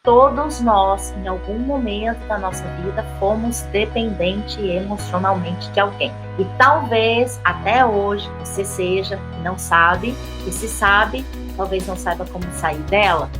Todos nós, em algum momento da nossa vida, fomos dependentes emocionalmente de alguém. E talvez, até hoje, você seja, não sabe, e se sabe, talvez não saiba como sair dela.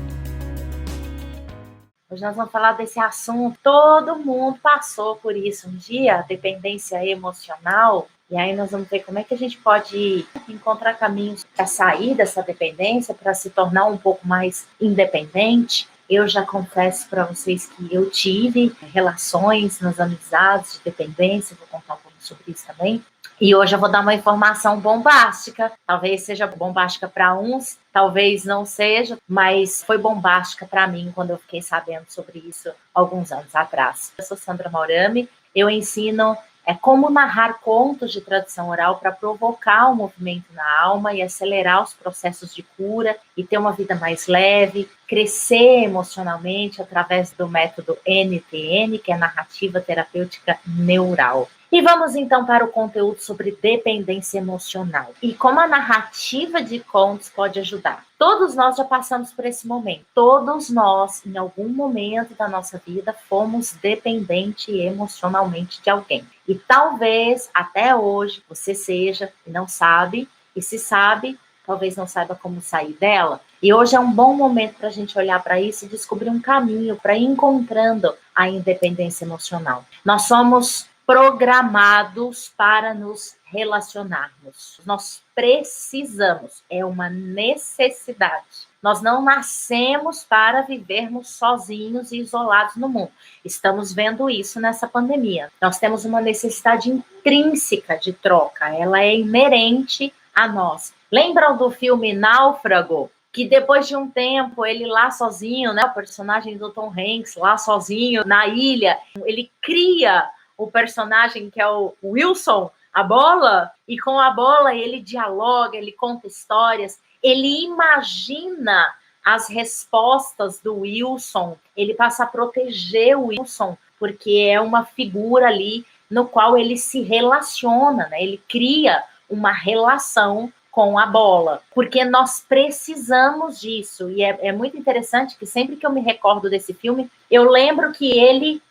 Hoje nós vamos falar desse assunto. Todo mundo passou por isso um dia, a dependência emocional. E aí nós vamos ver como é que a gente pode encontrar caminhos para sair dessa dependência, para se tornar um pouco mais independente. Eu já confesso para vocês que eu tive relações nas amizades de dependência, vou contar um pouco sobre isso também. E hoje eu vou dar uma informação bombástica, talvez seja bombástica para uns, talvez não seja, mas foi bombástica para mim quando eu fiquei sabendo sobre isso alguns anos atrás. Eu sou Sandra Maurami, eu ensino como narrar contos de tradição oral para provocar o movimento na alma e acelerar os processos de cura e ter uma vida mais leve, crescer emocionalmente através do método NTN, que é Narrativa Terapêutica Neural. E vamos então para o conteúdo sobre dependência emocional e como a narrativa de contos pode ajudar. Todos nós já passamos por esse momento. Todos nós, em algum momento da nossa vida, fomos dependentes emocionalmente de alguém. E talvez até hoje você seja e não sabe, e se sabe, talvez não saiba como sair dela. E hoje é um bom momento para a gente olhar para isso e descobrir um caminho para ir encontrando a independência emocional. Nós somos programados para nos relacionarmos. Nós precisamos, é uma necessidade. Nós não nascemos para vivermos sozinhos e isolados no mundo. Estamos vendo isso nessa pandemia. Nós temos uma necessidade intrínseca de troca, ela é inerente a nós. Lembram do filme Náufrago? Que depois de um tempo, ele lá sozinho, né, o personagem do Tom Hanks, lá sozinho na ilha, ele cria o personagem que é o Wilson, a bola, e com a bola ele dialoga, ele conta histórias, ele imagina as respostas do Wilson, ele passa a proteger o Wilson, porque é uma figura ali no qual ele se relaciona, né? Ele cria uma relação com a bola, porque nós precisamos disso, e é muito interessante que sempre que eu me recordo desse filme, eu lembro que ele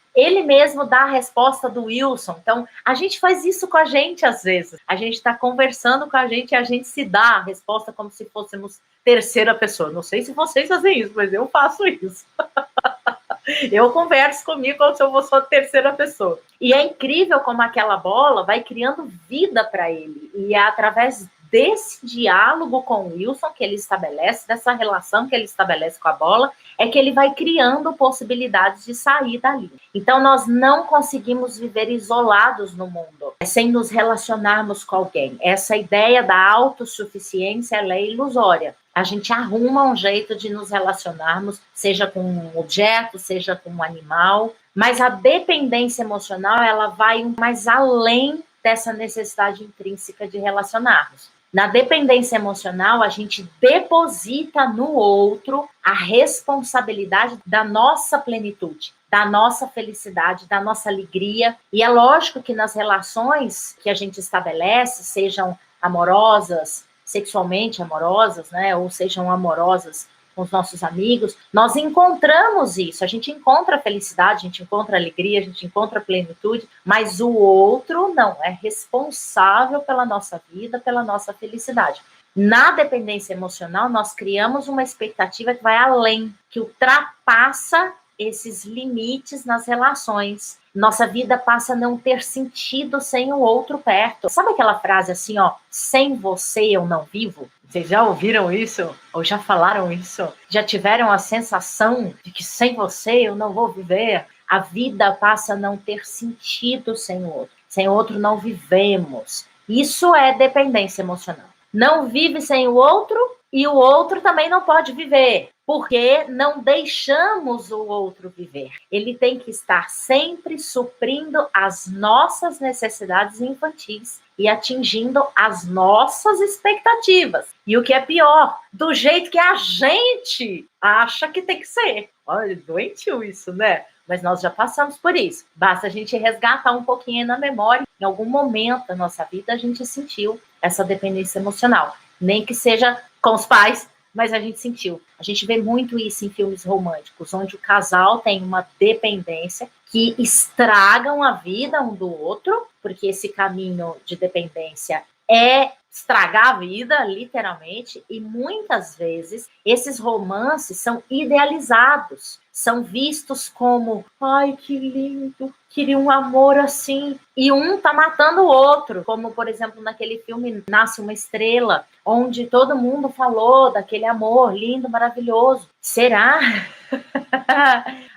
mesmo dá a resposta do Wilson. Então, a gente faz isso com a gente às vezes. A gente está conversando com a gente e a gente se dá a resposta como se fôssemos terceira pessoa. Não sei se vocês fazem isso, mas eu faço isso. Eu converso comigo como se eu fosse a terceira pessoa. E é incrível como aquela bola vai criando vida para ele. E é através desse diálogo com o Wilson que ele estabelece, dessa relação que ele estabelece com a bola, é que ele vai criando possibilidades de sair dali. Então, nós não conseguimos viver isolados no mundo, sem nos relacionarmos com alguém. Essa ideia da autossuficiência, ela é ilusória. A gente arruma um jeito de nos relacionarmos, seja com um objeto, seja com um animal, mas a dependência emocional, ela vai mais além dessa necessidade intrínseca de relacionarmos. Na dependência emocional, a gente deposita no outro a responsabilidade da nossa plenitude, da nossa felicidade, da nossa alegria. E é lógico que nas relações que a gente estabelece, sejam amorosas, sexualmente amorosas, né, ou sejam amorosas com os nossos amigos, nós encontramos isso, a gente encontra a felicidade, a gente encontra a alegria, a gente encontra a plenitude, mas o outro não é responsável pela nossa vida, pela nossa felicidade. Na dependência emocional, nós criamos uma expectativa que vai além, que ultrapassa esses limites nas relações. Nossa vida passa a não ter sentido sem o outro perto. Sabe aquela frase assim, ó, sem você eu não vivo? Vocês já ouviram isso? Ou já falaram isso? Já tiveram a sensação de que sem você eu não vou viver? A vida passa a não ter sentido sem o outro. Sem o outro não vivemos. Isso é dependência emocional. Não vive sem o outro e o outro também não pode viver, porque não deixamos o outro viver. Ele tem que estar sempre suprindo as nossas necessidades infantis e atingindo as nossas expectativas. E o que é pior, do jeito que a gente acha que tem que ser. Olha, doentio isso, né? Mas nós já passamos por isso. Basta a gente resgatar um pouquinho na memória. Em algum momento da nossa vida, a gente sentiu essa dependência emocional. Nem que seja com os pais, mas a gente sentiu. A gente vê muito isso em filmes românticos, onde o casal tem uma dependência que estragam a vida um do outro, porque esse caminho de dependência é estragar a vida, literalmente, e muitas vezes esses romances são idealizados, são vistos como, ai, que lindo, queria um amor assim, e um tá matando o outro, como, por exemplo, naquele filme Nasce uma Estrela, onde todo mundo falou daquele amor lindo, maravilhoso. Será?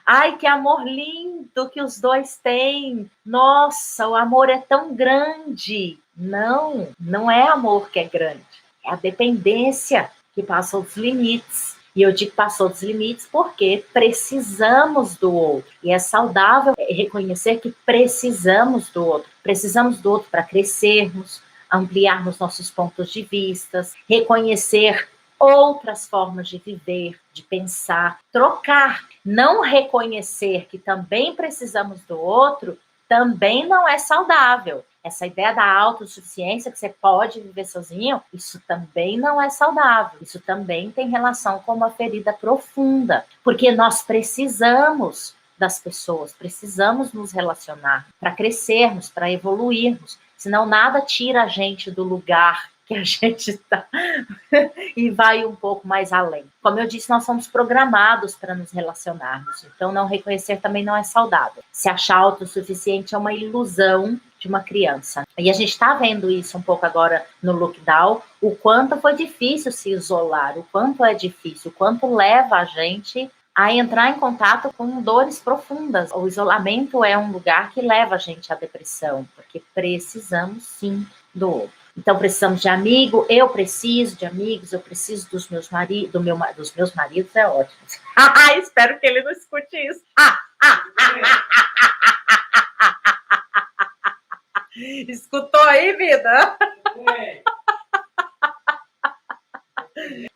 Ai, que amor lindo que os dois têm. Nossa, o amor é tão grande. Não, não é amor que é grande. É a dependência que passou dos limites. E eu digo passou dos limites porque precisamos do outro. E é saudável reconhecer que precisamos do outro. Precisamos do outro para crescermos, ampliarmos nossos pontos de vista, reconhecer outras formas de viver, de pensar, trocar. Não reconhecer que também precisamos do outro também não é saudável. Essa ideia da autossuficiência, que você pode viver sozinho, isso também não é saudável. Isso também tem relação com uma ferida profunda, porque nós precisamos das pessoas, precisamos nos relacionar para crescermos, para evoluirmos, senão nada tira a gente do lugar que a gente está e vai um pouco mais além. Como eu disse, nós somos programados para nos relacionarmos, então não reconhecer também não é saudável. Se achar autossuficiente é uma ilusão de uma criança. E a gente está vendo isso um pouco agora no lockdown, o quanto foi difícil se isolar, o quanto é difícil, o quanto leva a gente a entrar em contato com dores profundas. O isolamento é um lugar que leva a gente à depressão, porque precisamos sim do outro. Então, precisamos de amigo, eu preciso de amigos, eu preciso dos meus maridos, dos meus maridos, é ótimo. Espero que ele não escute isso. Escutou aí, vida?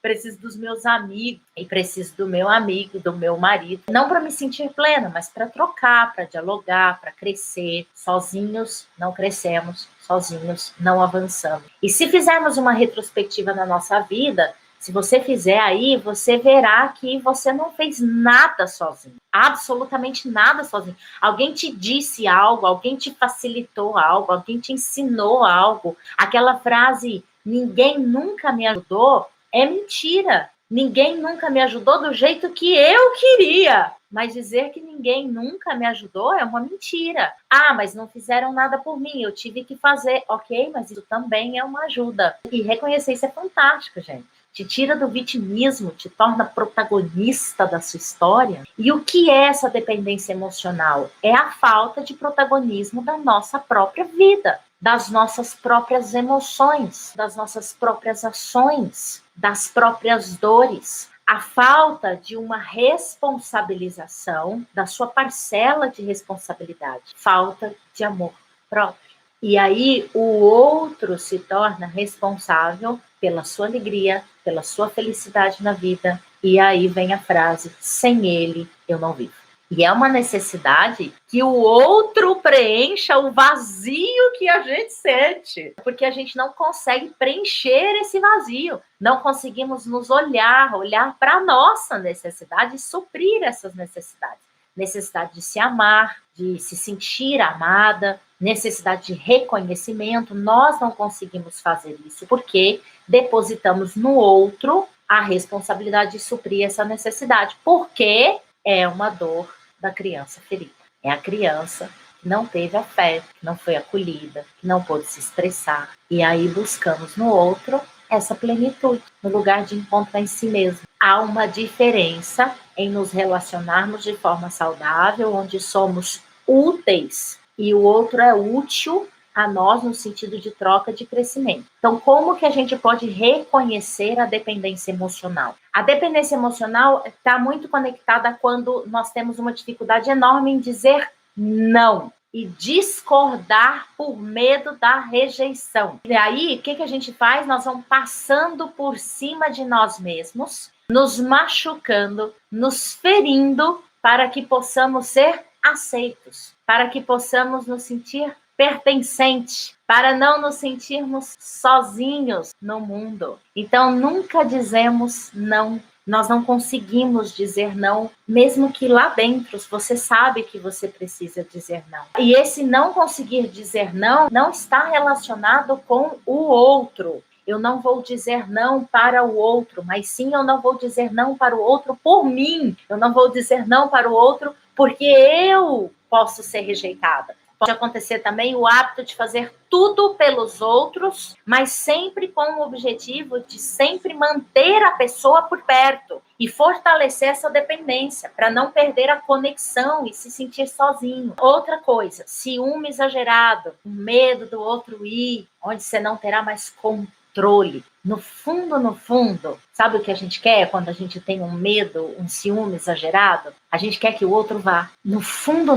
Preciso dos meus amigos e preciso do meu amigo, do meu marido. Não para me sentir plena, mas para trocar, para dialogar, para crescer. Sozinhos não crescemos, sozinhos não avançamos. E se fizermos uma retrospectiva na nossa vida, se você fizer aí, você verá que você não fez nada sozinho. Absolutamente nada sozinho. Alguém te disse algo, alguém te facilitou algo, alguém te ensinou algo. Aquela frase, ninguém nunca me ajudou, é mentira. Ninguém nunca me ajudou do jeito que eu queria. Mas dizer que ninguém nunca me ajudou é uma mentira. Ah, mas não fizeram nada por mim, eu tive que fazer. Ok, mas isso também é uma ajuda. E reconhecer isso é fantástico, gente. Te tira do vitimismo, te torna protagonista da sua história. E o que é essa dependência emocional? É a falta de protagonismo da nossa própria vida, das nossas próprias emoções, das nossas próprias ações, das próprias dores. A falta de uma responsabilização da sua parcela de responsabilidade. Falta de amor próprio. E aí o outro se torna responsável pela sua alegria, pela sua felicidade na vida. E aí vem a frase, sem ele eu não vivo. E é uma necessidade que o outro preencha o vazio que a gente sente. Porque a gente não consegue preencher esse vazio. Não conseguimos nos olhar para a nossa necessidade e suprir essas necessidades. Necessidade de se amar, de se sentir amada, necessidade de reconhecimento. Nós não conseguimos fazer isso porque depositamos no outro a responsabilidade de suprir essa necessidade. Porque é uma dor da criança ferida. É a criança que não teve afeto, que não foi acolhida, que não pôde se expressar. E aí buscamos no outro essa plenitude, no lugar de encontrar em si mesmo. Há uma diferença em nos relacionarmos de forma saudável, onde somos úteis e o outro é útil a nós no sentido de troca de crescimento. Então, como que a gente pode reconhecer a dependência emocional? A dependência emocional está muito conectada quando nós temos uma dificuldade enorme em dizer não e discordar por medo da rejeição. E aí, o que a gente faz? Nós vamos passando por cima de nós mesmos, nos machucando, nos ferindo, para que possamos ser aceitos, para que possamos nos sentir pertencente, para não nos sentirmos sozinhos no mundo. Então, nunca dizemos não. Nós não conseguimos dizer não, mesmo que lá dentro você sabe que você precisa dizer não. E esse não conseguir dizer não não está relacionado com o outro. Eu não vou dizer não para o outro, mas sim eu não vou dizer não para o outro por mim. Eu não vou dizer não para o outro porque eu posso ser rejeitada. Pode acontecer também o hábito de fazer tudo pelos outros, mas sempre com o objetivo de sempre manter a pessoa por perto e fortalecer essa dependência, para não perder a conexão e se sentir sozinho. Outra coisa, ciúme exagerado, medo do outro ir, onde você não terá mais controle. No fundo, sabe o que a gente quer quando a gente tem um medo, um ciúme exagerado? A gente quer que o outro vá. No fundo,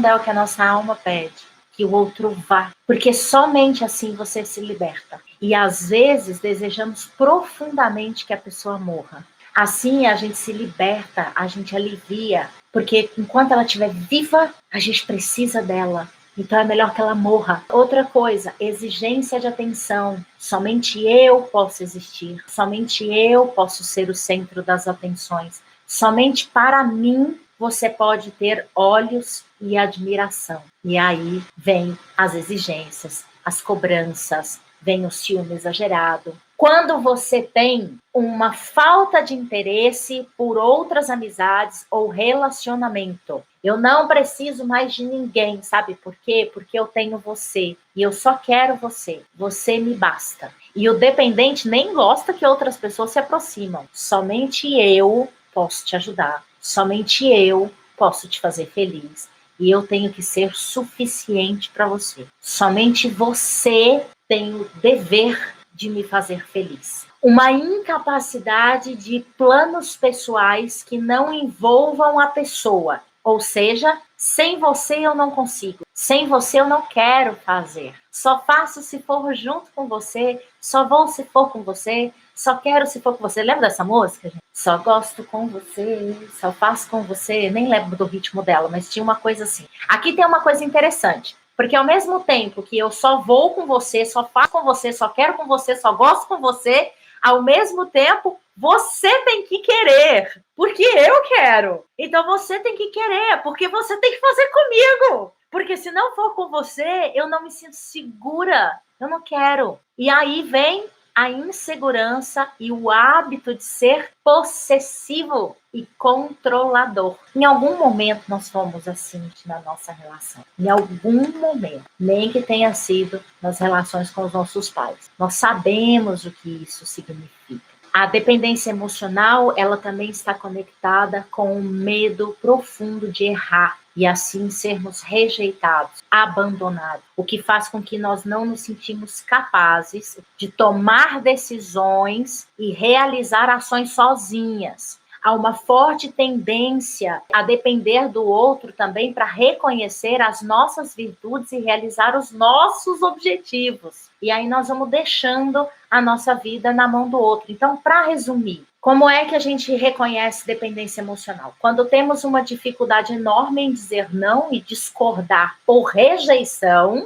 é o que a nossa alma pede, que o outro vá. Porque somente assim você se liberta. E às vezes desejamos profundamente que a pessoa morra. Assim a gente se liberta, a gente alivia, porque enquanto ela estiver viva, a gente precisa dela. Então é melhor que ela morra. Outra coisa, exigência de atenção. Somente eu posso existir. Somente eu posso ser o centro das atenções. Somente para mim você pode ter olhos e admiração. E aí vem as exigências, as cobranças, vem o ciúme exagerado. Quando você tem uma falta de interesse por outras amizades ou relacionamento, eu não preciso mais de ninguém, sabe por quê? Porque eu tenho você e eu só quero você. Você me basta. E o dependente nem gosta que outras pessoas se aproximam. Somente eu posso te ajudar. Somente eu posso te fazer feliz. E eu tenho que ser suficiente para você. Somente você tem o dever de me fazer feliz. Uma incapacidade de planos pessoais que não envolvam a pessoa. Ou seja, sem você eu não consigo. Sem você eu não quero fazer. Só faço se for junto com você. Só vou se for com você. Só quero se for com você. Lembra dessa música, gente? Só gosto com você, só faço com você. Nem lembro do ritmo dela, mas tinha uma coisa assim. Aqui tem uma coisa interessante. Porque ao mesmo tempo que eu só vou com você, só faço com você, só quero com você, só gosto com você, ao mesmo tempo, você tem que querer, porque eu quero. Então você tem que querer, porque você tem que fazer comigo. Porque se não for com você, eu não me sinto segura. Eu não quero. E aí vem a insegurança e o hábito de ser possessivo e controlador. Em algum momento nós fomos assim na nossa relação. Em algum momento. Nem que tenha sido nas relações com os nossos pais. Nós sabemos o que isso significa. A dependência emocional, ela também está conectada com o medo profundo de errar e assim sermos rejeitados, abandonados, o que faz com que nós não nos sentimos capazes de tomar decisões e realizar ações sozinhas. Há uma forte tendência a depender do outro também para reconhecer as nossas virtudes e realizar os nossos objetivos. E aí nós vamos deixando a nossa vida na mão do outro. Então, para resumir, como é que a gente reconhece dependência emocional? Quando temos uma dificuldade enorme em dizer não e discordar por rejeição,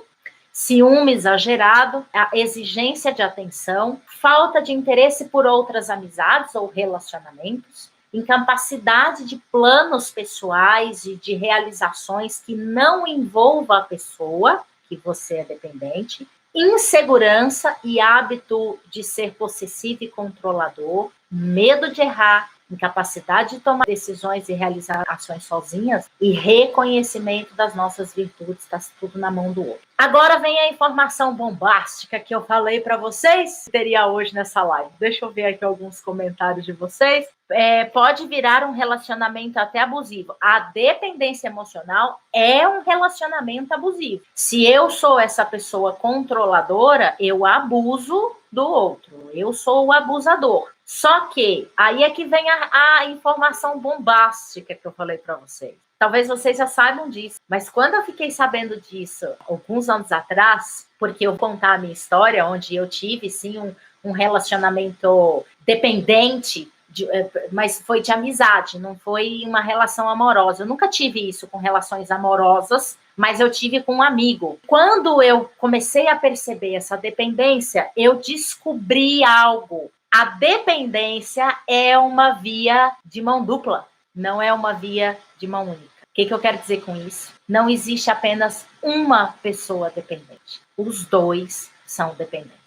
ciúme exagerado, a exigência de atenção, falta de interesse por outras amizades ou relacionamentos, incapacidade de planos pessoais e de realizações que não envolva a pessoa, que você é dependente, insegurança e hábito de ser possessivo e controlador, medo de errar, incapacidade de tomar decisões e realizar ações sozinhas e reconhecimento das nossas virtudes, está tudo na mão do outro. Agora vem a informação bombástica que eu falei para vocês, teria hoje nessa live. Deixa eu ver aqui alguns comentários de vocês. Pode virar um relacionamento até abusivo. A dependência emocional é um relacionamento abusivo. Se eu sou essa pessoa controladora, eu abuso do outro. Eu sou o abusador. Só que aí é que vem a informação bombástica que eu falei para vocês. Talvez vocês já saibam disso, mas quando eu fiquei sabendo disso alguns anos atrás, porque eu vou contar a minha história, onde eu tive sim um relacionamento dependente mas foi de amizade, não foi uma relação amorosa. Eu nunca tive isso com relações amorosas, mas eu tive com um amigo. Quando eu comecei a perceber essa dependência, eu descobri algo. A dependência é uma via de mão dupla, não é uma via de mão única. O que eu quero dizer com isso? Não existe apenas uma pessoa dependente. Os dois são dependentes.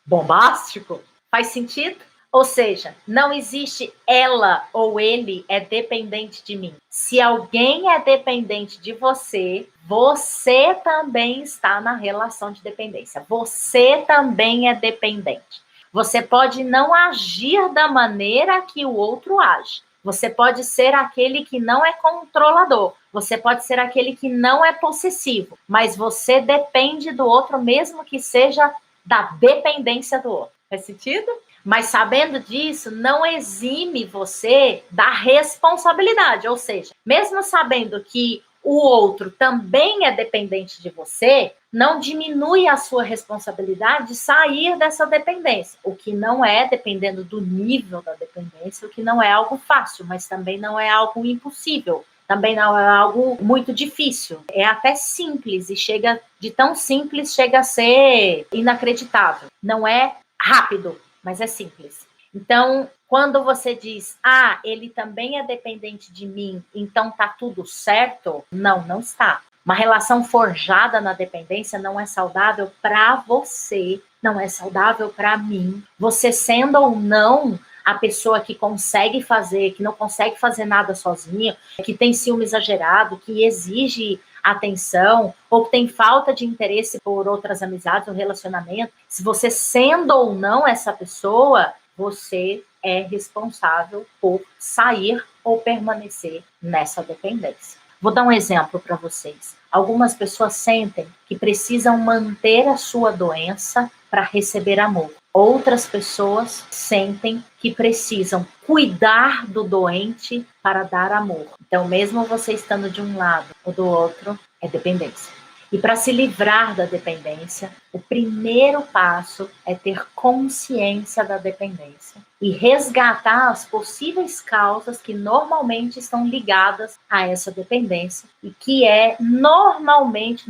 Bombástico? Faz sentido? Ou seja, não existe ela ou ele é dependente de mim. Se alguém é dependente de você, você também está na relação de dependência. Você também é dependente. Você pode não agir da maneira que o outro age. Você pode ser aquele que não é controlador. Você pode ser aquele que não é possessivo. Mas você depende do outro, mesmo que seja da dependência do outro. Faz sentido? Mas sabendo disso, não exime você da responsabilidade. Ou seja, mesmo sabendo que o outro também é dependente de você, não diminui a sua responsabilidade de sair dessa dependência. O que não é, dependendo do nível da dependência, o que não é algo fácil, mas também não é algo impossível. Também não é algo muito difícil. É até simples e chega de tão simples chega a ser inacreditável. Não é rápido, mas é simples. Então, quando você diz, ele também é dependente de mim, então tá tudo certo, não está. Uma relação forjada na dependência não é saudável para você, não é saudável para mim. Você sendo ou não a pessoa que consegue fazer, que não consegue fazer nada sozinha, que tem ciúme exagerado, que exige atenção, ou que tem falta de interesse por outras amizades ou relacionamento, se você sendo ou não essa pessoa, você é responsável por sair ou permanecer nessa dependência. Vou dar um exemplo para vocês. Algumas pessoas sentem que precisam manter a sua doença para receber amor. Outras pessoas sentem que precisam cuidar do doente para dar amor. Então, mesmo você estando de um lado ou do outro, é dependência. E para se livrar da dependência, o primeiro passo é ter consciência da dependência e resgatar as possíveis causas que normalmente estão ligadas a essa dependência e que é normalmente,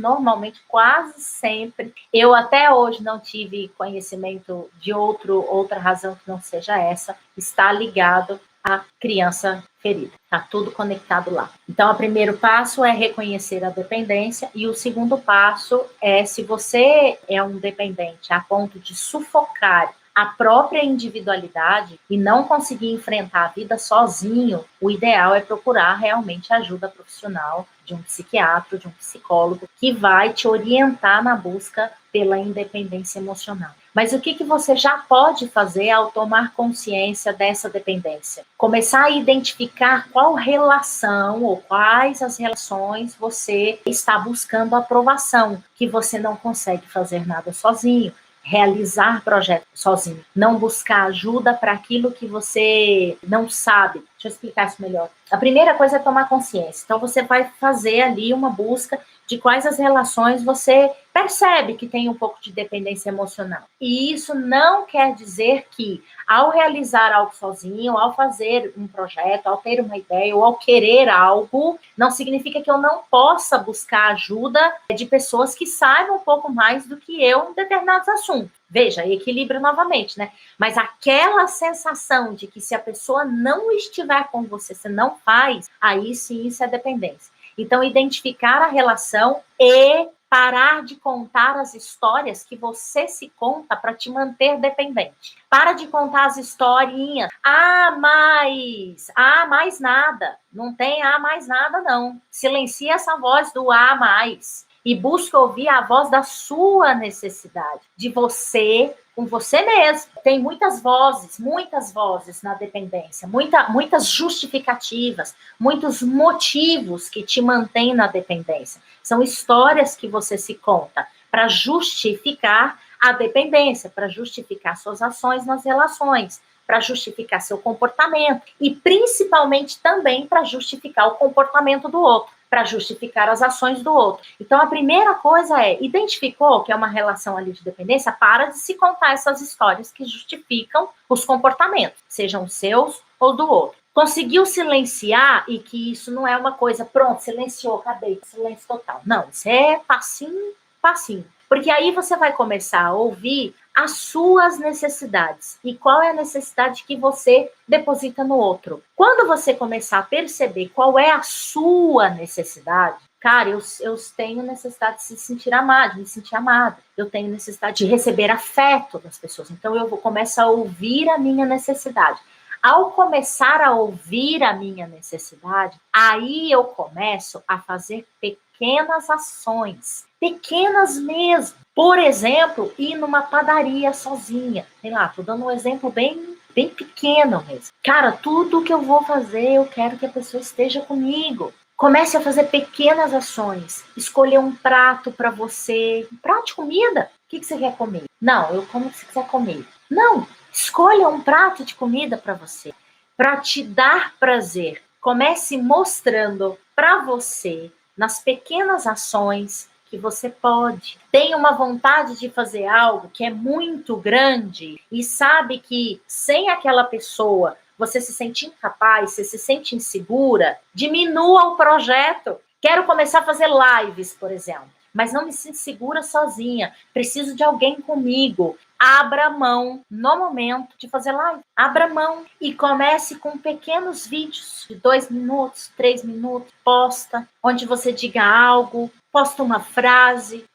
quase sempre, eu até hoje não tive conhecimento de outra razão que não seja essa, está ligado a criança ferida. Está tudo conectado lá. Então, o primeiro passo é reconhecer a dependência e o segundo passo é, se você é um dependente a ponto de sufocar a própria individualidade e não conseguir enfrentar a vida sozinho, o ideal é procurar realmente ajuda profissional de um psiquiatra, de um psicólogo, que vai te orientar na busca pela independência emocional. Mas o que você já pode fazer ao tomar consciência dessa dependência? Começar a identificar qual relação ou quais as relações você está buscando aprovação, que você não consegue fazer nada sozinho, realizar projetos sozinho, não buscar ajuda para aquilo que você não sabe. Deixa eu explicar isso melhor. A primeira coisa é tomar consciência. Então, você vai fazer ali uma busca de quais as relações você percebe que tem um pouco de dependência emocional. E isso não quer dizer que, ao realizar algo sozinho, ao fazer um projeto, ao ter uma ideia ou ao querer algo, não significa que eu não possa buscar ajuda de pessoas que saibam um pouco mais do que eu em determinados assuntos. Veja, equilíbrio novamente, né? Mas aquela sensação de que se a pessoa não estiver com você, você não faz, aí sim isso é dependência. Então, identificar a relação e parar de contar as histórias que você se conta para te manter dependente. Para de contar as historinhas. Mais nada. Não tem mais nada, não. Silencia essa voz do mais e busca ouvir a voz da sua necessidade, de você com você mesmo. Tem muitas vozes na dependência, muitas justificativas, muitos motivos que te mantêm na dependência. São histórias que você se conta para justificar a dependência, para justificar suas ações nas relações, para justificar seu comportamento e principalmente também para justificar o comportamento do outro, para justificar as ações do outro. Então, a primeira coisa é, identificou que é uma relação ali de dependência, para de se contar essas histórias que justificam os comportamentos, sejam seus ou do outro. Conseguiu silenciar e que isso não é uma coisa, pronto, silenciou, acabei, silêncio total. Não, isso é passinho, passinho. Porque aí você vai começar a ouvir as suas necessidades. E qual é a necessidade que você deposita no outro? Quando você começar a perceber qual é a sua necessidade, cara, eu tenho necessidade de se sentir amado, de me sentir amada. Eu tenho necessidade de receber afeto das pessoas. Então eu vou começar a ouvir a minha necessidade. Ao começar a ouvir a minha necessidade, aí eu começo a fazer pequenas ações, pequenas mesmo. Por exemplo, ir numa padaria sozinha. Sei lá, tô dando um exemplo bem pequeno mesmo. Cara, tudo que eu vou fazer, eu quero que a pessoa esteja comigo. Comece a fazer pequenas ações. Escolher um prato para você. Um prato de comida. O que você quer comer? Não, eu como o que você quiser comer. Não, escolha um prato de comida para você. Para te dar prazer. Comece mostrando para você, nas pequenas ações, que você pode. Tem uma vontade de fazer algo que é muito grande e sabe que sem aquela pessoa você se sente incapaz, você se sente insegura, diminua o projeto. Quero começar a fazer lives, por exemplo, mas não me sinto segura sozinha. Preciso de alguém comigo. Abra mão no momento de fazer live. Abra mão e comece com pequenos vídeos de 2 minutos, 3 minutos. Posta, onde você diga algo. Posta uma frase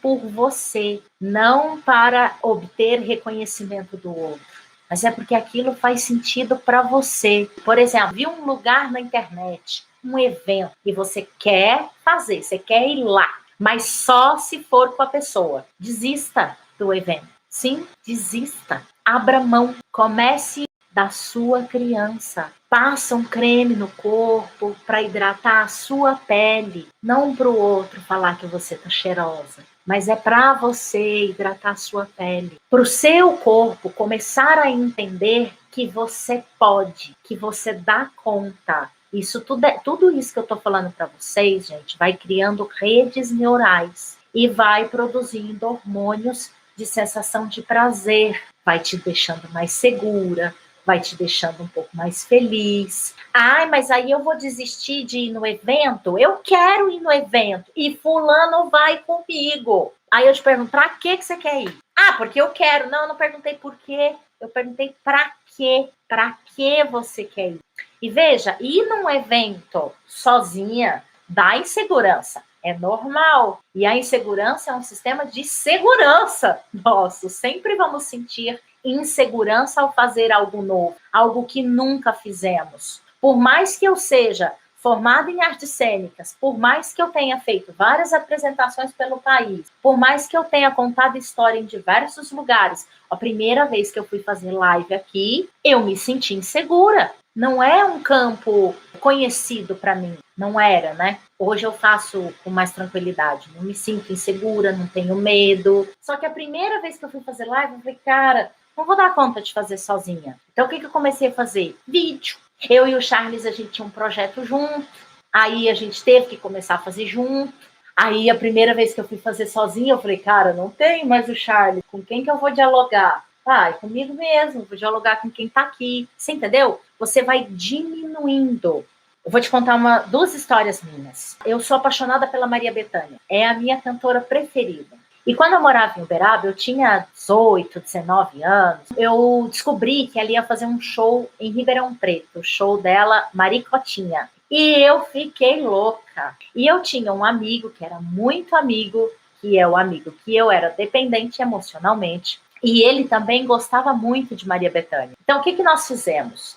por você, não para obter reconhecimento do outro, mas é porque aquilo faz sentido para você. Por exemplo, viu um lugar na internet, um evento, e você quer fazer, você quer ir lá, mas só se for com a pessoa. Desista do evento. Sim, desista. Abra mão. Comece da sua criança. Passa um creme no corpo para hidratar a sua pele, não para o outro falar que você está cheirosa, mas é para você hidratar a sua pele, para o seu corpo começar a entender que você pode, que você dá conta. Isso tudo isso que eu estou falando para vocês, gente, vai criando redes neurais e vai produzindo hormônios de sensação de prazer, vai te deixando mais segura, vai te deixando um pouco mais feliz. Ai, mas aí eu vou desistir de ir no evento? Eu quero ir no evento e fulano vai comigo. Aí eu te pergunto, pra que você quer ir? Ah, porque eu quero. Não, eu não perguntei por quê. Eu perguntei pra quê. Pra que você quer ir? E veja, ir num evento sozinha dá insegurança. É normal. E a insegurança é um sistema de segurança nosso. Sempre vamos sentir insegurança ao fazer algo novo, algo que nunca fizemos. Por mais que eu seja formada em artes cênicas, por mais que eu tenha feito várias apresentações pelo país, por mais que eu tenha contado história em diversos lugares, a primeira vez que eu fui fazer live aqui, eu me senti insegura. Não é um campo conhecido para mim, não era, né? Hoje eu faço com mais tranquilidade, não me sinto insegura, não tenho medo. Só que a primeira vez que eu fui fazer live, eu falei, cara, não vou dar conta de fazer sozinha. Então, o que eu comecei a fazer? Vídeo. Eu e o Charles, a gente tinha um projeto junto. Aí, a gente teve que começar a fazer junto. Aí, a primeira vez que eu fui fazer sozinha, eu falei, cara, não tem mais o Charles. Com quem que eu vou dialogar? Ah, é comigo mesmo. Vou dialogar com quem tá aqui. Você entendeu? Você vai diminuindo. Eu vou te contar 2 histórias minhas. Eu sou apaixonada pela Maria Bethânia. É a minha cantora preferida. E quando eu morava em Uberaba, eu tinha 18, 19 anos, eu descobri que ela ia fazer um show em Ribeirão Preto, o show dela, Maricotinha. E eu fiquei louca. E eu tinha um amigo que era muito amigo, que é o amigo que eu era dependente emocionalmente, e ele também gostava muito de Maria Bethânia. Então, o que nós fizemos?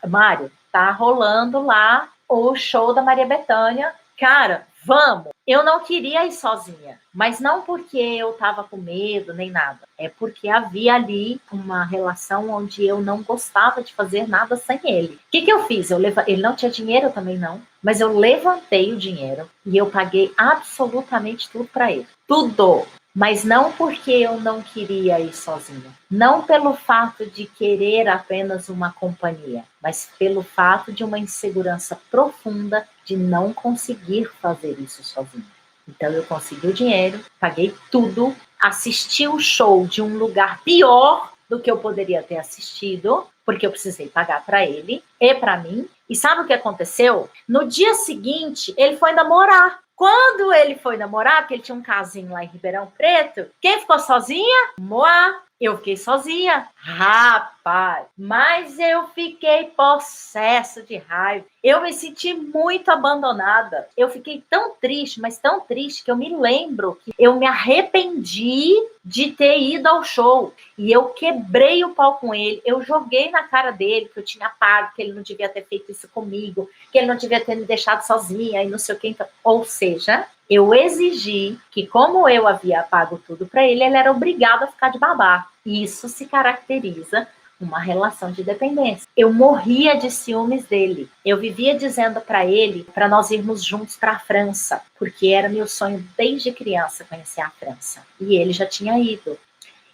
Mário, tá rolando lá o show da Maria Bethânia. Cara, vamos! Eu não queria ir sozinha, mas não porque eu estava com medo nem nada. É porque havia ali uma relação onde eu não gostava de fazer nada sem ele. O que eu fiz? Ele não tinha dinheiro, eu também não, mas eu levantei o dinheiro e eu paguei absolutamente tudo para ele. Tudo! Mas não porque eu não queria ir sozinha. Não pelo fato de querer apenas uma companhia, mas pelo fato de uma insegurança profunda de não conseguir fazer isso sozinha. Então eu consegui o dinheiro, paguei tudo, assisti o show de um lugar pior do que eu poderia ter assistido, porque eu precisei pagar para ele e para mim. E sabe o que aconteceu? No dia seguinte, ele foi namorar. Quando ele foi namorar, porque ele tinha um casinho lá em Ribeirão Preto, quem ficou sozinha? Moá. Eu fiquei sozinha. Rapaz, mas eu fiquei possessa de raiva. Eu me senti muito abandonada. Eu fiquei tão triste, mas tão triste, que eu me lembro que eu me arrependi de ter ido ao show. E eu quebrei o pau com ele. Eu joguei na cara dele que eu tinha pago, que ele não devia ter feito isso comigo, que ele não devia ter me deixado sozinha e não sei o que. Então, ou seja, eu exigi que, como eu havia pago tudo para ele, ele era obrigado a ficar de babá. Isso se caracteriza uma relação de dependência. Eu morria de ciúmes dele. Eu vivia dizendo para ele para nós irmos juntos para a França, porque era meu sonho desde criança conhecer a França. E ele já tinha ido.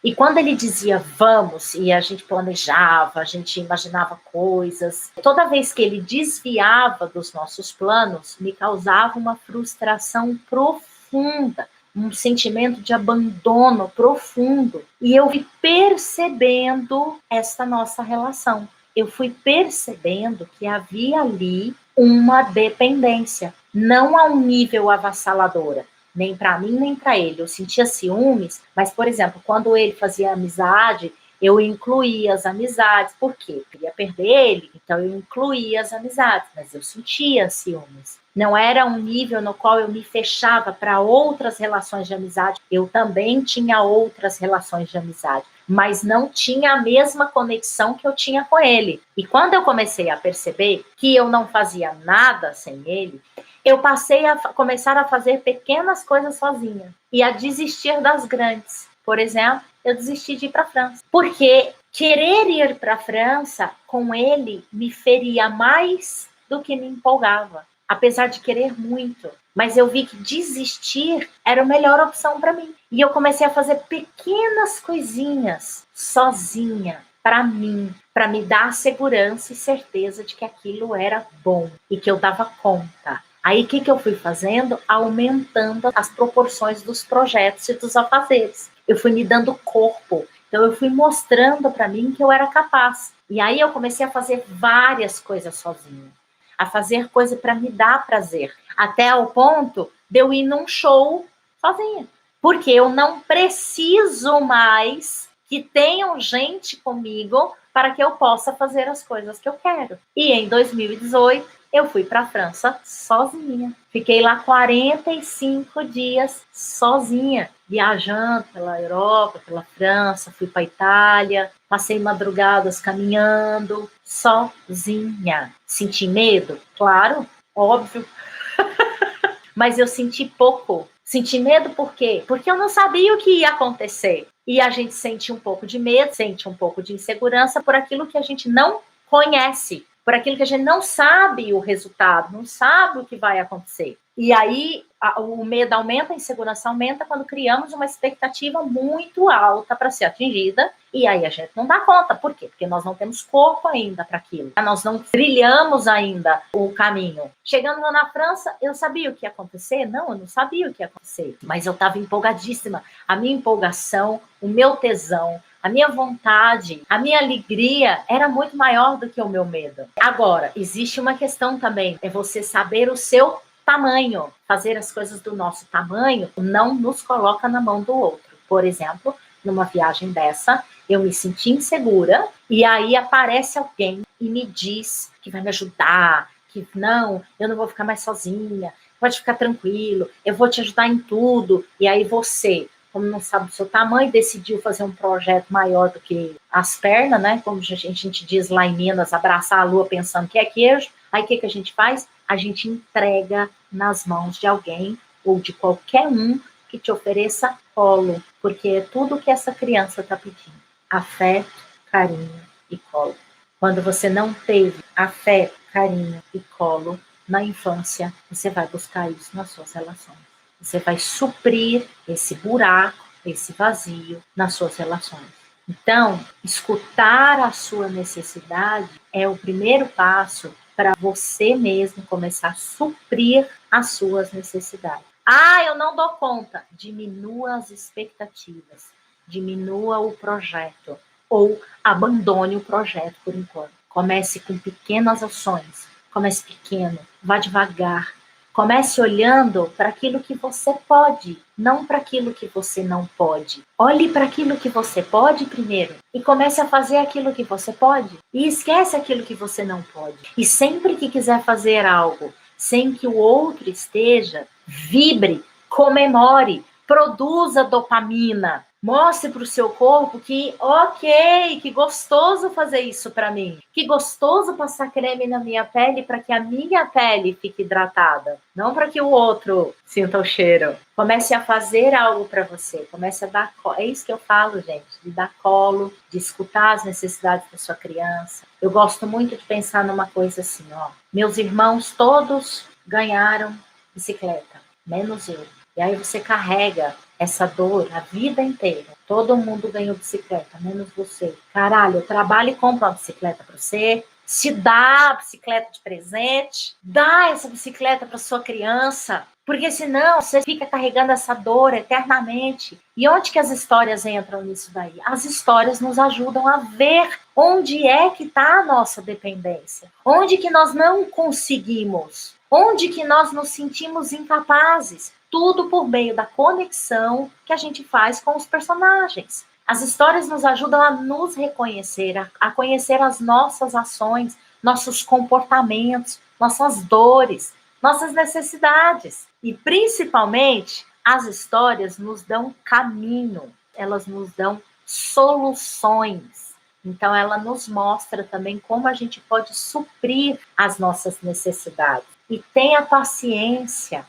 E quando ele dizia vamos, e a gente planejava, a gente imaginava coisas, toda vez que ele desviava dos nossos planos, me causava uma frustração profunda, um sentimento de abandono profundo. E eu fui percebendo essa nossa relação. Eu fui percebendo que havia ali uma dependência, não a um nível avassaladora, nem para mim, nem para ele. Eu sentia ciúmes, mas, por exemplo, quando ele fazia amizade, eu incluía as amizades. Por quê? Eu queria perder ele, então eu incluía as amizades, mas eu sentia ciúmes. Não era um nível no qual eu me fechava para outras relações de amizade. Eu também tinha outras relações de amizade, mas não tinha a mesma conexão que eu tinha com ele. E quando eu comecei a perceber que eu não fazia nada sem ele, eu passei a começar a fazer pequenas coisas sozinha e a desistir das grandes. Por exemplo, eu desisti de ir para a França, porque querer ir para a França com ele me feria mais do que me empolgava, apesar de querer muito. Mas eu vi que desistir era a melhor opção para mim. E eu comecei a fazer pequenas coisinhas sozinha, para mim, para me dar segurança e certeza de que aquilo era bom e que eu dava conta. Aí o que eu fui fazendo? Aumentando as proporções dos projetos e dos afazeres. Eu fui me dando corpo. Então eu fui mostrando para mim que eu era capaz. E aí eu comecei a fazer várias coisas sozinha. A fazer coisa para me dar prazer. Até ao ponto de eu ir num show sozinha. Porque eu não preciso mais que tenham gente comigo para que eu possa fazer as coisas que eu quero. E em 2018, eu fui para a França sozinha. Fiquei lá 45 dias sozinha, viajando pela Europa, pela França, fui para a Itália, passei madrugadas caminhando, sozinha. Senti medo? Claro, óbvio. Mas eu senti pouco. Senti medo por quê? Porque eu não sabia o que ia acontecer. E a gente sente um pouco de medo, sente um pouco de insegurança por aquilo que a gente não conhece, por aquilo que a gente não sabe o resultado, não sabe o que vai acontecer. E aí o medo aumenta, a insegurança aumenta quando criamos uma expectativa muito alta para ser atingida, e aí a gente não dá conta. Por quê? Porque nós não temos corpo ainda para aquilo. Nós não trilhamos ainda o caminho. Chegando lá na França, eu sabia o que ia acontecer? Não, eu não sabia o que ia acontecer. Mas eu estava empolgadíssima. A minha empolgação, o meu tesão, a minha vontade, a minha alegria era muito maior do que o meu medo. Agora, existe uma questão também, é você saber o seu tamanho. Fazer as coisas do nosso tamanho não nos coloca na mão do outro. Por exemplo, numa viagem dessa, eu me senti insegura e aí aparece alguém e me diz que vai me ajudar, que não, eu não vou ficar mais sozinha, pode ficar tranquilo, eu vou te ajudar em tudo. E aí você, como não sabe o seu tamanho, decidiu fazer um projeto maior do que as pernas, né? Como a gente diz lá em Minas, abraçar a lua pensando que é queijo. Aí o que a gente faz? A gente entrega nas mãos de alguém ou de qualquer um que te ofereça colo, porque é tudo que essa criança está pedindo: afeto, carinho e colo. Quando você não teve afeto, carinho e colo na infância, você vai buscar isso nas suas relações. Você vai suprir esse buraco, esse vazio nas suas relações. Então, escutar a sua necessidade é o primeiro passo para você mesmo começar a suprir as suas necessidades. Ah, eu não dou conta. Diminua as expectativas, diminua o projeto, ou abandone o projeto por enquanto. Comece com pequenas ações, comece pequeno, vá devagar. Comece olhando para aquilo que você pode, não para aquilo que você não pode. Olhe para aquilo que você pode primeiro e comece a fazer aquilo que você pode. E esquece aquilo que você não pode. E sempre que quiser fazer algo sem que o outro esteja, vibre, comemore, produza dopamina. Mostre para o seu corpo que, ok, que gostoso fazer isso para mim. Que gostoso passar creme na minha pele para que a minha pele fique hidratada. Não para que o outro sinta o cheiro. Comece a fazer algo para você. Comece a dar colo. É isso que eu falo, gente. De dar colo, de escutar as necessidades da sua criança. Eu gosto muito de pensar numa coisa assim, ó. Meus irmãos todos ganharam bicicleta, menos eu. E aí você carrega essa dor a vida inteira. Todo mundo ganhou bicicleta, menos você. Caralho, eu trabalho e compro uma bicicleta para você. Se dá a bicicleta de presente, dá essa bicicleta para sua criança, porque senão você fica carregando essa dor eternamente. E onde que as histórias entram nisso daí? As histórias nos ajudam a ver onde é que está a nossa dependência, onde que nós não conseguimos, onde que nós nos sentimos incapazes. Tudo por meio da conexão que a gente faz com os personagens. As histórias nos ajudam a nos reconhecer, a conhecer as nossas ações, nossos comportamentos, nossas dores, nossas necessidades. E, principalmente, as histórias nos dão caminho, elas nos dão soluções. Então, ela nos mostra também como a gente pode suprir as nossas necessidades. E tenha paciência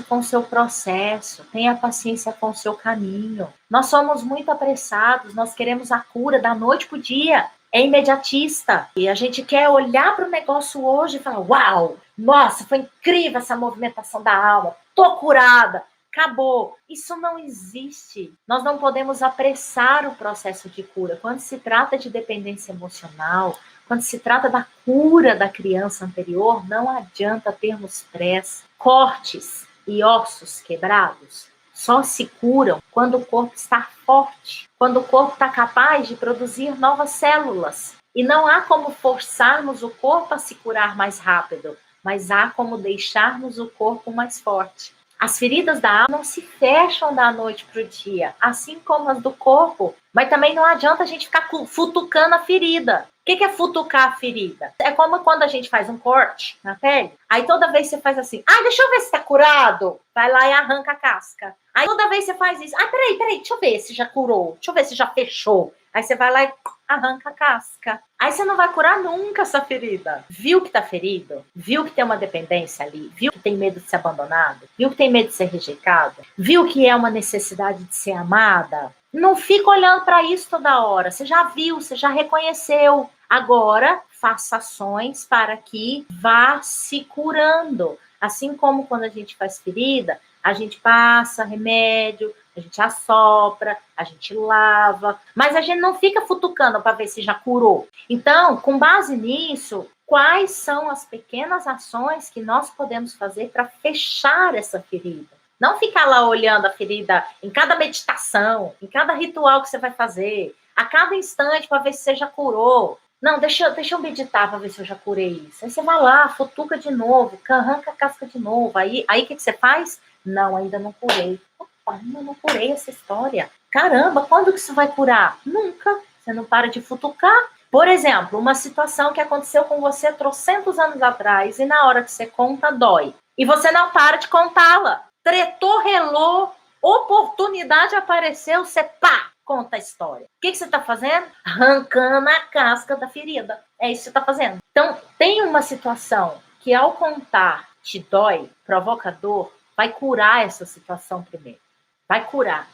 com o seu processo, tenha paciência com o seu caminho. Nós somos muito apressados, nós queremos a cura da noite para o dia, é imediatista. E a gente quer olhar para o negócio hoje e falar, uau, nossa, foi incrível essa movimentação da alma, tô curada, acabou. Isso não existe. Nós não podemos apressar o processo de cura. Quando se trata de dependência emocional, quando se trata da cura da criança anterior, não adianta termos pressa. Cortes e ossos quebrados só se curam quando o corpo está forte, quando o corpo está capaz de produzir novas células. E não há como forçarmos o corpo a se curar mais rápido, mas há como deixarmos o corpo mais forte. As feridas da alma não se fecham da noite para o dia, assim como as do corpo. Mas também não adianta a gente ficar futucando a ferida. O que é futucar a ferida? É como quando a gente faz um corte na pele, aí toda vez você faz assim, deixa eu ver se tá curado. Vai lá e arranca a casca. Aí toda vez você faz isso, peraí, deixa eu ver se já curou, deixa eu ver se já fechou. Aí você vai lá e arranca a casca. Aí você não vai curar nunca essa ferida. Viu que tá ferido? Viu que tem uma dependência ali? Viu que tem medo de ser abandonado? Viu que tem medo de ser rejeitado? Viu que é uma necessidade de ser amada? Não fica olhando para isso toda hora. Você já viu, você já reconheceu. Agora, faça ações para que vá se curando. Assim como quando a gente faz ferida, a gente passa remédio, a gente assopra, a gente lava, mas a gente não fica futucando para ver se já curou. Então, com base nisso, quais são as pequenas ações que nós podemos fazer para fechar essa ferida? Não ficar lá olhando a ferida em cada meditação, em cada ritual que você vai fazer, a cada instante para ver se você já curou. Não, deixa eu meditar para ver se eu já curei isso. Aí você vai lá, futuca de novo, arranca a casca de novo. Aí o que você faz? Não, ainda não curei. Opa, ainda não curei essa história. Caramba, quando que isso vai curar? Nunca. Você não para de futucar. Por exemplo, uma situação que aconteceu com você trocentos anos atrás e na hora que você conta, dói. E você não para de contá-la. Tretou, relou, oportunidade apareceu, você pá, conta a história. O que você está fazendo? Arrancando a casca da ferida. É isso que você está fazendo. Então, tem uma situação que ao contar te dói, provoca dor, vai curar essa situação primeiro. Vai curar.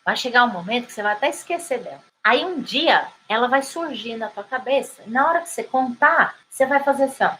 Vai chegar um momento que você vai até esquecer dela. Aí um dia ela vai surgir na tua cabeça. E na hora que você contar, você vai fazer assim, ó.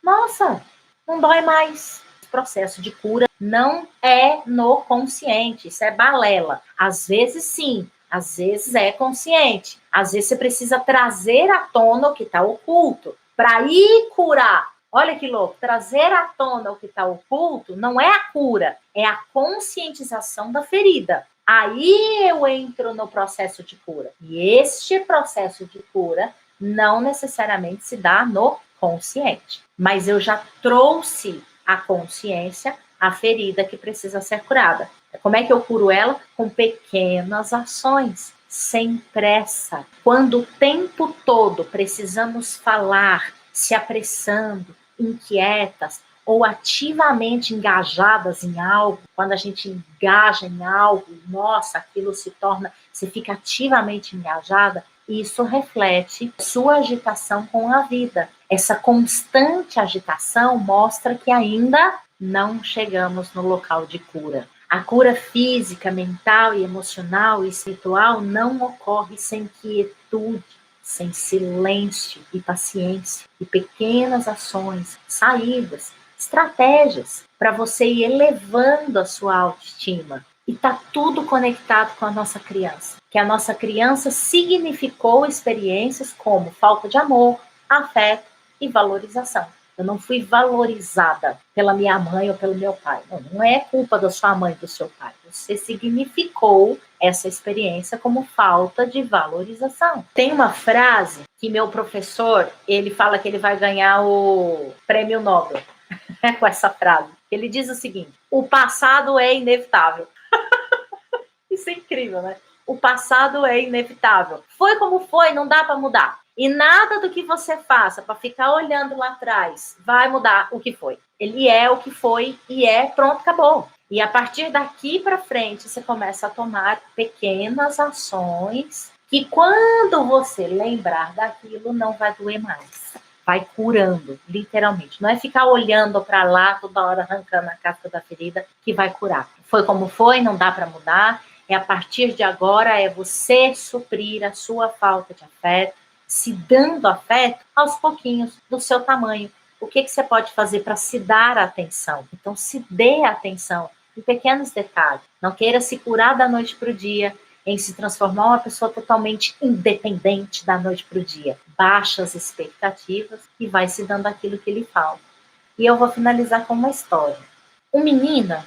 Nossa, não dói mais. O processo de cura não é no consciente. Isso é balela. Às vezes sim, às vezes é consciente. Às vezes você precisa trazer à tona o que está oculto para ir curar. Olha que louco, trazer à tona o que está oculto não é a cura, é a conscientização da ferida. Aí eu entro no processo de cura. E este processo de cura não necessariamente se dá no consciente, mas eu já trouxe à consciência a ferida que precisa ser curada. Como é que eu curo ela? Com pequenas ações, sem pressa. Quando o tempo todo precisamos falar, se apressando, inquietas, ou ativamente engajadas em algo, quando a gente engaja em algo, nossa, aquilo se torna, você fica ativamente engajada, isso reflete sua agitação com a vida. Essa constante agitação mostra que ainda não chegamos no local de cura. A cura física, mental e emocional e espiritual não ocorre sem quietude, sem silêncio e paciência, e pequenas ações, saídas, estratégias para você ir elevando a sua autoestima. E está tudo conectado com a nossa criança. Que a nossa criança significou experiências como falta de amor, afeto e valorização. Eu não fui valorizada pela minha mãe ou pelo meu pai. Não é culpa da sua mãe e do seu pai. Você significou essa experiência como falta de valorização. Tem uma frase que meu professor, ele fala que ele vai ganhar o prêmio Nobel com essa frase. Ele diz o seguinte: o passado é inevitável. Isso é incrível, né? O passado é inevitável. Foi como foi, não dá para mudar. E nada do que você faça para ficar olhando lá atrás vai mudar o que foi. Ele é o que foi e pronto, acabou. E a partir daqui para frente, você começa a tomar pequenas ações que quando você lembrar daquilo, não vai doer mais. Vai curando, literalmente. Não é ficar olhando para lá toda hora, arrancando a casca da ferida, que vai curar. Foi como foi, não dá para mudar. A partir de agora, é você suprir a sua falta de afeto, se dando afeto aos pouquinhos, do seu tamanho. O que você pode fazer para se dar atenção? Então, se dê atenção em pequenos detalhes. Não queira se curar da noite para o dia, em se transformar uma pessoa totalmente independente da noite para o dia. Baixa as expectativas e vai se dando aquilo que lhe falta. E eu vou finalizar com uma história. Um menino,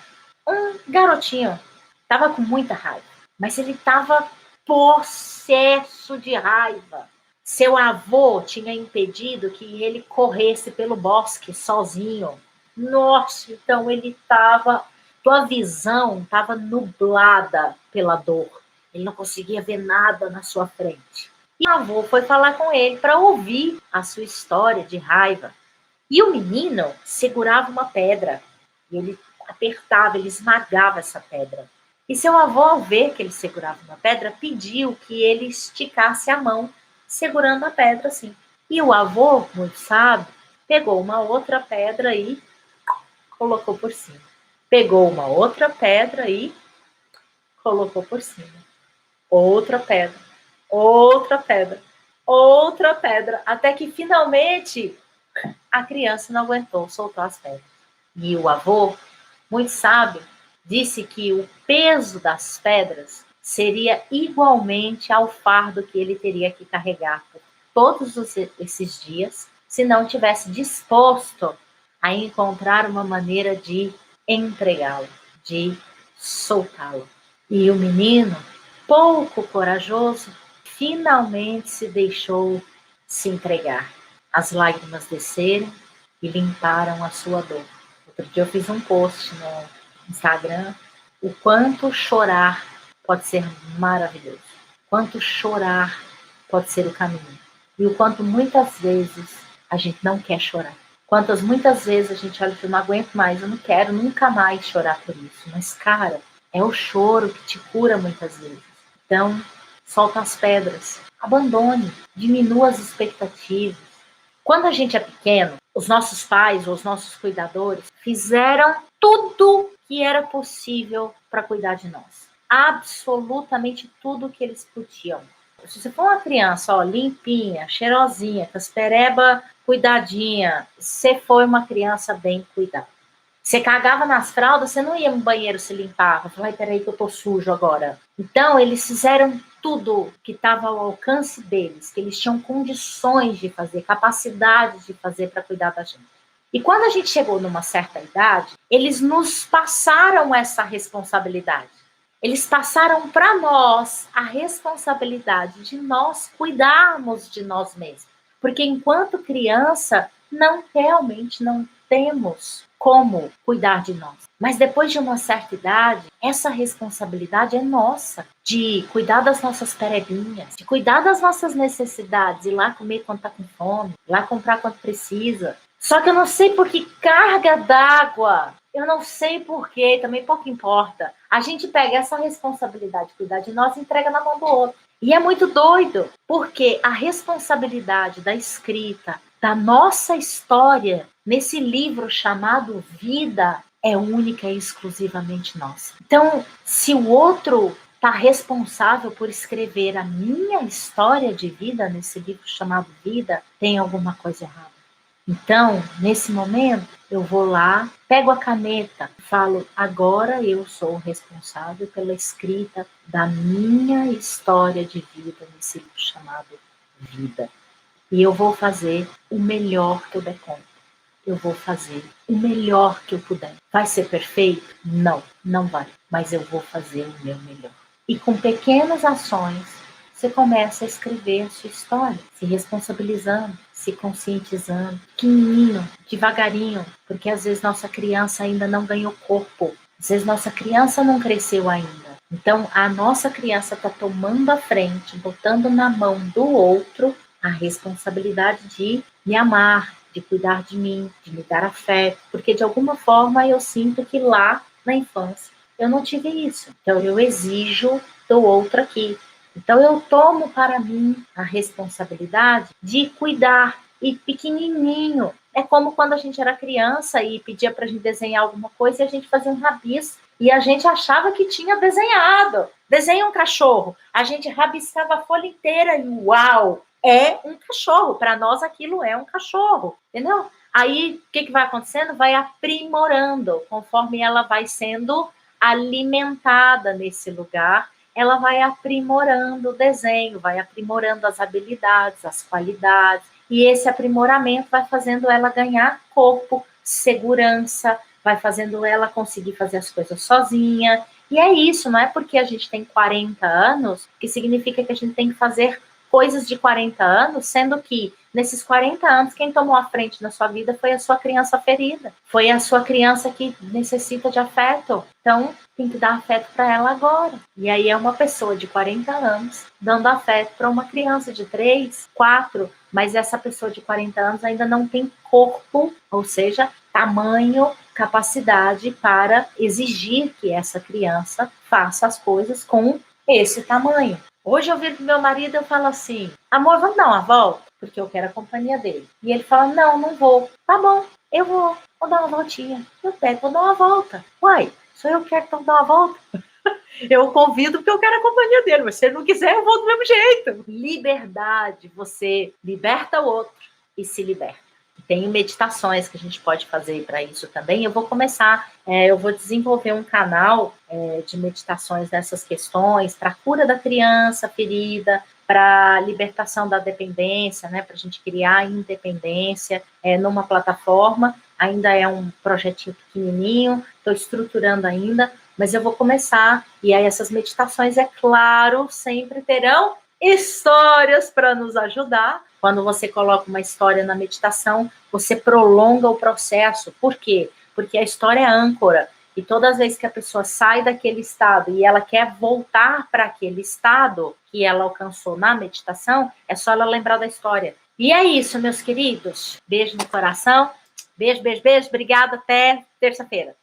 um garotinho, estava com muita raiva, mas ele estava possesso de raiva. Seu avô tinha impedido que ele corresse pelo bosque sozinho. Nossa, então ele estava, sua visão estava nublada pela dor. Ele não conseguia ver nada na sua frente. E o avô foi falar com ele para ouvir a sua história de raiva. E o menino segurava uma pedra. E ele apertava, ele esmagava essa pedra. E seu avô, ao ver que ele segurava uma pedra, pediu que ele esticasse a mão, segurando a pedra assim. E o avô, muito sábio, pegou uma outra pedra e colocou por cima. Pegou uma outra pedra e colocou por cima. Outra pedra, outra pedra, outra pedra, até que finalmente a criança não aguentou, soltou as pedras. E o avô, muito sábio, disse que o peso das pedras seria igualmente ao fardo que ele teria que carregar por todos esses dias, se não tivesse disposto a encontrar uma maneira de entregá-lo, de soltá-lo. E o menino, pouco corajoso, finalmente se deixou se entregar. As lágrimas desceram e limparam a sua dor. Outro dia eu fiz um post no Instagram, o quanto chorar pode ser maravilhoso, quanto chorar pode ser o caminho, e o quanto muitas vezes a gente não quer chorar. Quantas muitas vezes a gente olha e fala, não aguento mais, eu não quero nunca mais chorar por isso. Mas, cara, é o choro que te cura muitas vezes. Então, solta as pedras, abandone, diminua as expectativas. Quando a gente é pequeno, os nossos pais ou os nossos cuidadores fizeram tudo que era possível para cuidar de nós. Absolutamente tudo que eles podiam. Se você for uma criança, ó, limpinha, cheirosinha, com as pereba cuidadinha, você foi uma criança bem cuidada. Você cagava nas fraldas, você não ia no banheiro se limpar. Você falava, peraí que eu tô sujo agora. Então, eles fizeram tudo que estava ao alcance deles, que eles tinham condições de fazer, capacidade de fazer para cuidar da gente. E quando a gente chegou numa certa idade, eles nos passaram essa responsabilidade. Eles passaram para nós a responsabilidade de nós cuidarmos de nós mesmos. Porque enquanto criança, realmente não temos como cuidar de nós. Mas depois de uma certa idade, essa responsabilidade é nossa, de cuidar das nossas perebinhas, de cuidar das nossas necessidades, ir lá comer quando está com fome, ir lá comprar quando precisa. Só que eu não sei por que carga d'água, eu não sei por quê, também pouco importa. A gente pega essa responsabilidade de cuidar de nós e entrega na mão do outro. E é muito doido, porque a responsabilidade da escrita, da nossa história, nesse livro chamado Vida, é única e exclusivamente nossa. Então, se o outro está responsável por escrever a minha história de vida nesse livro chamado Vida, tem alguma coisa errada. Então, nesse momento, eu vou lá, pego a caneta, falo, agora eu sou o responsável pela escrita da minha história de vida nesse livro chamado Vida. E eu vou fazer o melhor que eu der conta. Eu vou fazer o melhor que eu puder. Vai ser perfeito? Não, não vai. Mas eu vou fazer o meu melhor. E com pequenas ações, você começa a escrever a sua história, se responsabilizando, se conscientizando, pequenininho, devagarinho, porque às vezes nossa criança ainda não ganhou corpo, às vezes nossa criança não cresceu ainda. Então, a nossa criança está tomando a frente, botando na mão do outro a responsabilidade de me amar, de cuidar de mim, de me dar afeto, porque de alguma forma eu sinto que lá na infância eu não tive isso. Então, eu exijo do outro aqui. Então, eu tomo para mim a responsabilidade de cuidar, e pequenininho. É como quando a gente era criança e pedia para a gente desenhar alguma coisa e a gente fazia um rabisco. E a gente achava que tinha desenhado. Desenha um cachorro. A gente rabiscava a folha inteira e uau! É um cachorro. Para nós, aquilo é um cachorro. Entendeu? Aí, o que vai acontecendo? Vai aprimorando. Conforme ela vai sendo alimentada nesse lugar, ela vai aprimorando o desenho, vai aprimorando as habilidades, as qualidades, e esse aprimoramento vai fazendo ela ganhar corpo, segurança, vai fazendo ela conseguir fazer as coisas sozinha. E é isso, não é porque a gente tem 40 anos que significa que a gente tem que fazer coisas de 40 anos, sendo que nesses 40 anos, quem tomou a frente na sua vida foi a sua criança ferida, foi a sua criança que necessita de afeto. Então, tem que dar afeto para ela agora. E aí é uma pessoa de 40 anos dando afeto para uma criança de 3, 4, mas essa pessoa de 40 anos ainda não tem corpo, ou seja, tamanho, capacidade para exigir que essa criança faça as coisas com esse tamanho. Hoje eu viro pro meu marido e eu falo assim, amor, vamos dar uma volta? Porque eu quero a companhia dele. E ele fala, não vou. Tá bom, eu vou dar uma voltinha. Eu pego, vou dar uma volta. Uai, só eu quero então dar uma volta? Eu convido porque eu quero a companhia dele, mas se ele não quiser, eu vou do mesmo jeito. Liberdade, você liberta o outro e se liberta. Tem meditações que a gente pode fazer para isso também. Eu vou começar, eu vou desenvolver um canal de meditações dessas questões para a cura da criança ferida, para a libertação da dependência, né, para a gente criar a independência numa plataforma. Ainda é um projetinho pequenininho, estou estruturando ainda, mas eu vou começar. E aí essas meditações, é claro, sempre terão histórias para nos ajudar. Quando você coloca uma história na meditação, você prolonga o processo. Por quê? Porque a história é âncora. E todas as vezes que a pessoa sai daquele estado e ela quer voltar para aquele estado que ela alcançou na meditação, é só ela lembrar da história. E é isso, meus queridos. Beijo no coração. Beijo, beijo, beijo. Obrigada. Até terça-feira.